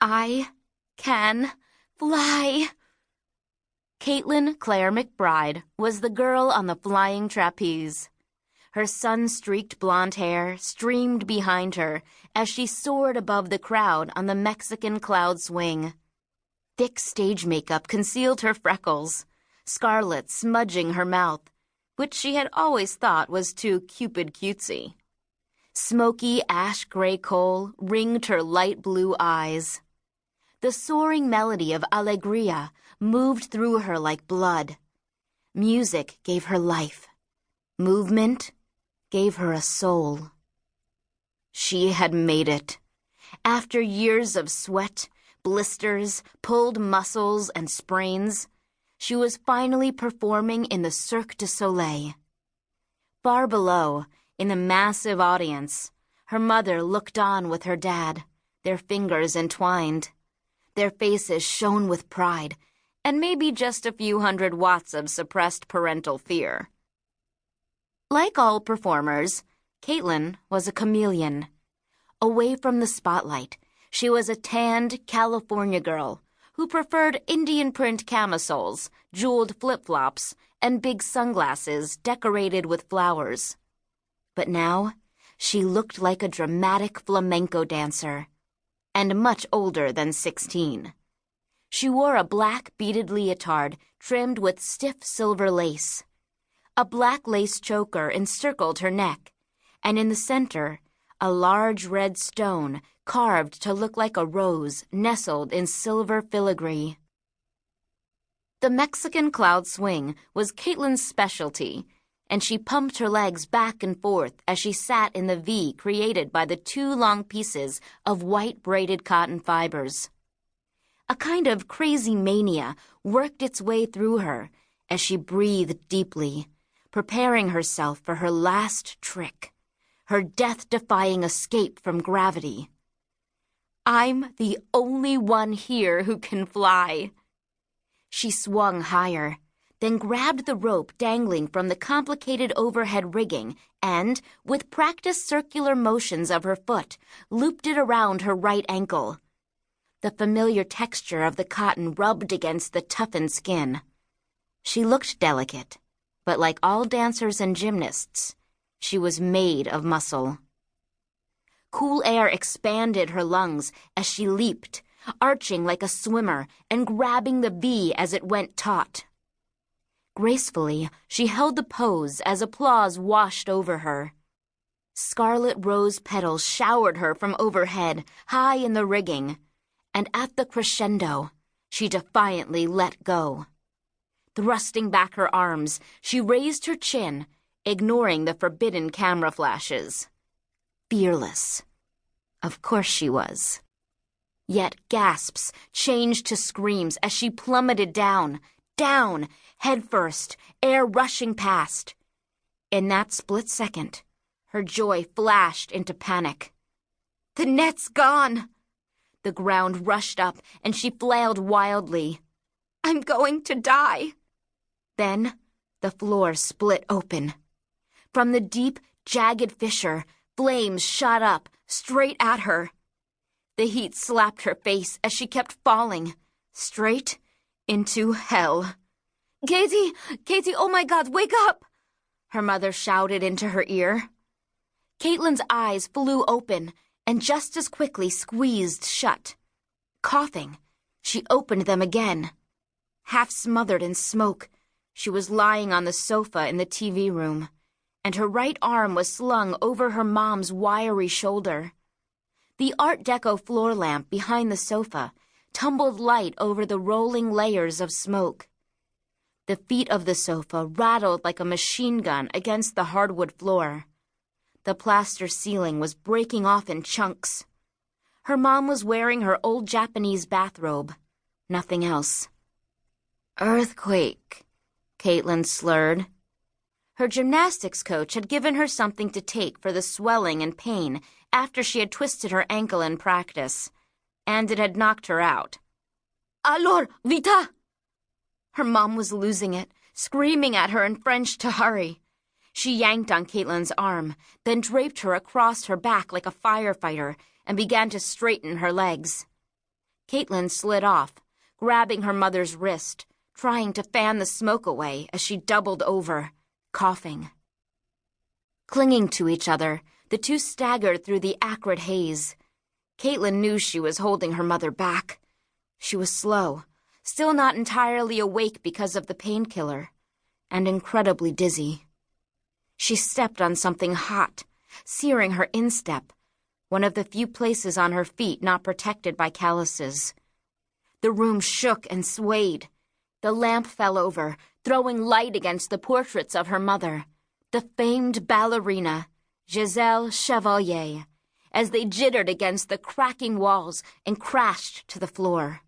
I can fly. Caitlin Claire McBride was the girl on the flying trapeze. Her sun-streaked blonde hair streamed behind her as she soared above the crowd on the Mexican cloud swing. Thick stage makeup concealed her freckles, scarlet smudging her mouth, which she had always thought was too Cupid cutesy. Smoky ash-gray coal ringed her light blue eyes. The soaring melody of Alegria moved through her like blood. Music gave her life. Movement gave her a soul. She had made it. After years of sweat, blisters, pulled muscles, and sprains, she was finally performing in the Cirque du Soleil. Far below, in the massive audience, her mother looked on with her dad, their fingers entwined. Their faces shone with pride, and maybe just a few 100 watts of suppressed parental fear. Like all performers, Caitlin was a chameleon. Away from the spotlight, she was a tanned California girl who preferred Indian print camisoles, jeweled flip-flops, and big sunglasses decorated with flowers. But now, she looked like a dramatic flamenco dancer, and much older than 16. She wore a black beaded leotard trimmed with stiff silver lace. A black lace choker encircled her neck, and in the center, a large red stone carved to look like a rose nestled in silver filigree. The Mexican cloud swing was Caitlin's specialty, and she pumped her legs back and forth as she sat in the V created by the 2 long pieces of white braided cotton fibers. A kind of crazy mania worked its way through her as she breathed deeply, preparing herself for her last trick, her death-defying escape from gravity. I'm the only one here who can fly. She swung higher, then grabbed the rope dangling from the complicated overhead rigging and, with practiced circular motions of her foot, looped it around her right ankle. The familiar texture of the cotton rubbed against the toughened skin. She looked delicate, but like all dancers and gymnasts, she was made of muscle. Cool air expanded her lungs as she leaped, arching like a swimmer and grabbing the V as it went taut. Gracefully, she held the pose as applause washed over her. Scarlet rose petals showered her from overhead, high in the rigging, and at the crescendo, she defiantly let go. Thrusting back her arms, she raised her chin, ignoring the forbidden camera flashes. Fearless. Of course she was. Yet gasps changed to screams as she plummeted down, headfirst, air rushing past. In that split second, her joy flashed into panic. The net's gone! The ground rushed up, and she flailed wildly. I'm going to die! Then, the floor split open. From the deep, jagged fissure, flames shot up, straight at her. The heat slapped her face as she kept falling, straight into hell. Katie, oh my God, wake up! Her mother shouted into her ear. Caitlin's eyes flew open and just as quickly squeezed shut. Coughing, she opened them again. Half smothered in smoke, she was lying on the sofa in the TV room, and her right arm was slung over her mom's wiry shoulder. The Art Deco floor lamp behind the sofa tumbled light over the rolling layers of smoke. The feet of the sofa rattled like a machine gun against the hardwood floor. The plaster ceiling was breaking off in chunks. Her mom was wearing her old Japanese bathrobe. Nothing else. Earthquake, Caitlin slurred. Her gymnastics coach had given her something to take for the swelling and pain after she had twisted her ankle in practice, and it had knocked her out. Alors, vita! Her mom was losing it, screaming at her in French to hurry. She yanked on Caitlin's arm, then draped her across her back like a firefighter and began to straighten her legs. Caitlin slid off, grabbing her mother's wrist, trying to fan the smoke away as she doubled over, coughing. Clinging to each other, the two staggered through the acrid haze. Caitlin knew she was holding her mother back. She was slow, still not entirely awake because of the painkiller, and incredibly dizzy. She stepped on something hot, searing her instep, one of the few places on her feet not protected by calluses. The room shook and swayed. The lamp fell over, throwing light against the portraits of her mother, the famed ballerina, Giselle Chevalier, as they jittered against the cracking walls and crashed to the floor.